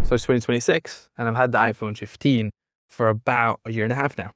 So it's 2026 and I've had the iPhone 15 for about a year and a half now.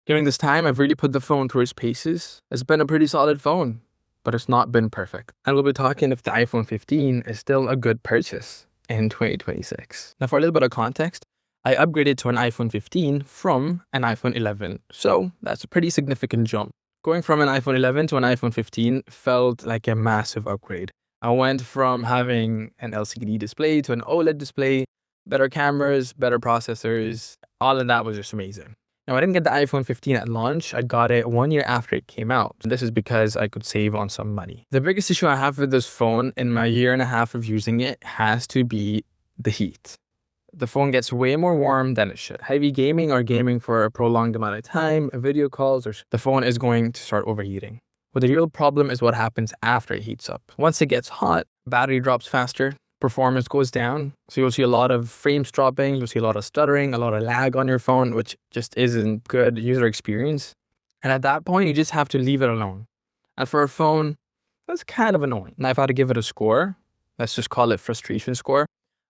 During this time, I've really put the phone through its paces. It's been a pretty solid phone, but it's not been perfect. And we'll be talking if the iPhone 15 is still a good purchase in 2026. Now, for a little bit of context, I upgraded to an iPhone 15 from an iPhone 11. So that's a pretty significant jump. Going from an iPhone 11 to an iPhone 15 felt like a massive upgrade. I went from having an LCD display to an OLED display, better cameras, better processors. All of that was just amazing. Now, I didn't get the iPhone 15 at launch. I got it 1 year after it came out. This is because I could save on some money. The biggest issue I have with this phone in my year and a half of using it has to be the heat. The phone gets way more warm than it should. Heavy gaming or gaming for a prolonged amount of time, video calls, or the phone is going to start overheating. But the real problem is what happens after it heats up. Once it gets hot, battery drops faster, performance goes down. So you'll see a lot of frames dropping, you'll see a lot of stuttering, a lot of lag on your phone, which just isn't good user experience. And at that point, you just have to leave it alone. And for a phone, that's kind of annoying. Now, if I had to give it a score, let's just call it frustration score,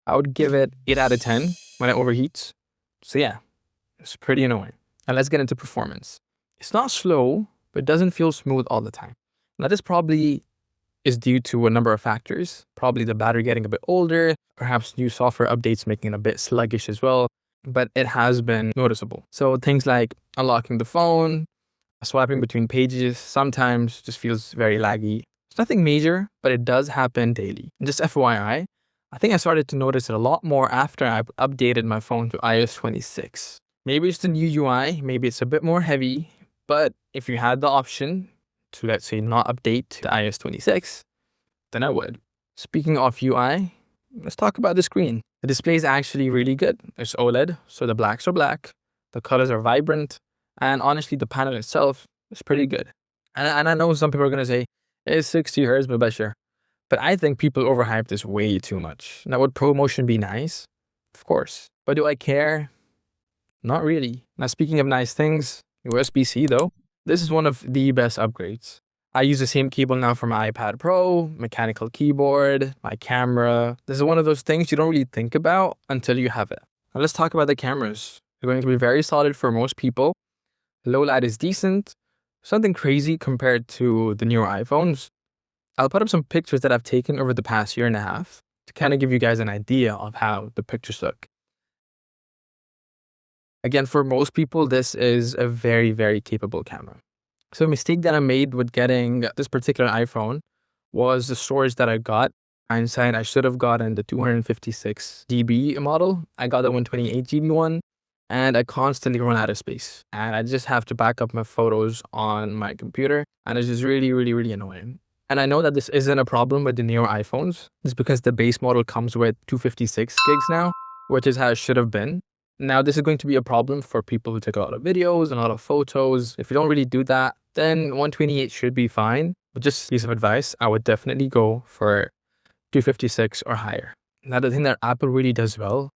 I would give it 8 out of 10 when it overheats. So yeah, it's pretty annoying. And let's get into performance. It's not slow, but it doesn't feel smooth all the time. Now, this probably is due to a number of factors. Probably the battery getting a bit older, perhaps new software updates making it a bit sluggish as well, but it has been noticeable. So things like unlocking the phone, swiping between pages, sometimes just feels very laggy. It's nothing major, but it does happen daily. And just FYI, I think I started to notice it a lot more after I updated my phone to iOS 26. Maybe it's the new UI, maybe it's a bit more heavy, but if you had the option to, let's say, not update to iOS 26, then I would. Speaking of UI, let's talk about the screen. The display is actually really good. It's OLED, so the blacks are black, the colors are vibrant, and honestly, the panel itself is pretty good. And I know some people are going to say, it's 60 Hz, but sure. But I think people overhype this way too much. Now, would ProMotion be nice? Of course. But do I care? Not really. Now, speaking of nice things, USB-C though, this is one of the best upgrades. I use the same cable now for my iPad Pro, mechanical keyboard, my camera. This is one of those things you don't really think about until you have it. Now, let's talk about the cameras. They're going to be very solid for most people. Low light is decent. Something crazy compared to the newer iPhones. I'll put up some pictures that I've taken over the past year and a half to kind of give you guys an idea of how the pictures look. Again, for most people, this is a very, very capable camera. So a mistake that I made with getting this particular iPhone was the storage that I got. Hindsight, I should have gotten the 256 GB model. I got the 128 GB one, and I constantly run out of space. And I just have to back up my photos on my computer, and it's just really, really, really annoying. And I know that this isn't a problem with the newer iPhones. It's because the base model comes with 256 gigs now, which is how it should have been. Now, this is going to be a problem for people who take a lot of videos and a lot of photos. If you don't really do that, then 128 should be fine. But just a piece of advice, I would definitely go for 256 or higher. Now, the thing that Apple really does well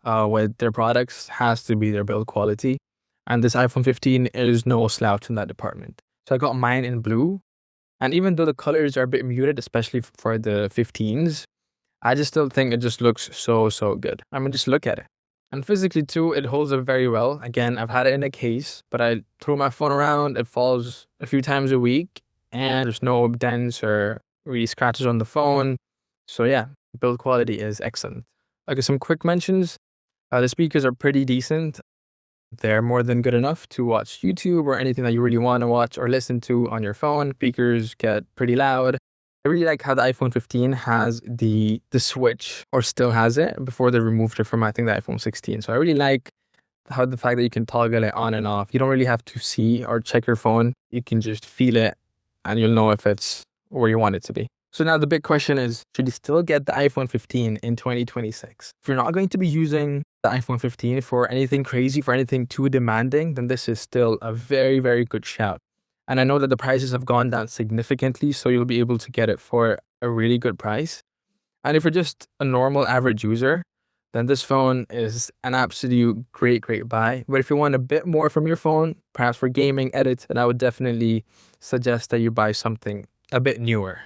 with their products has to be their build quality. And this iPhone 15 is no slouch in that department. So I got mine in blue. And even though the colors are a bit muted, especially for the 15s, I just still think it just looks so good. I mean, just look at it. And physically too, it holds up very well. Again, I've had it in a case, but I throw my phone around, it falls a few times a week, and there's no dents or really scratches on the phone. So yeah, build quality is excellent. Okay, some quick mentions. The speakers are pretty decent. They're more than good enough to watch YouTube or anything that you really want to watch or listen to on your phone. Speakers get pretty loud. I really like how the iPhone 15 has the switch, or still has it, before they removed it from, I think, the iPhone 16. So I really like how the fact that you can toggle it on and off. You don't really have to see or check your phone. You can just feel it and you'll know if it's where you want it to be. So now the big question is, should you still get the iPhone 15 in 2026? If you're not going to be using the iPhone 15 for anything crazy, for anything too demanding, then this is still a very, very good shout. And I know that the prices have gone down significantly, so you'll be able to get it for a really good price. And if you're just a normal average user, then this phone is an absolute great buy. But if you want a bit more from your phone, perhaps for gaming, edits, then I would definitely suggest that you buy something a bit newer.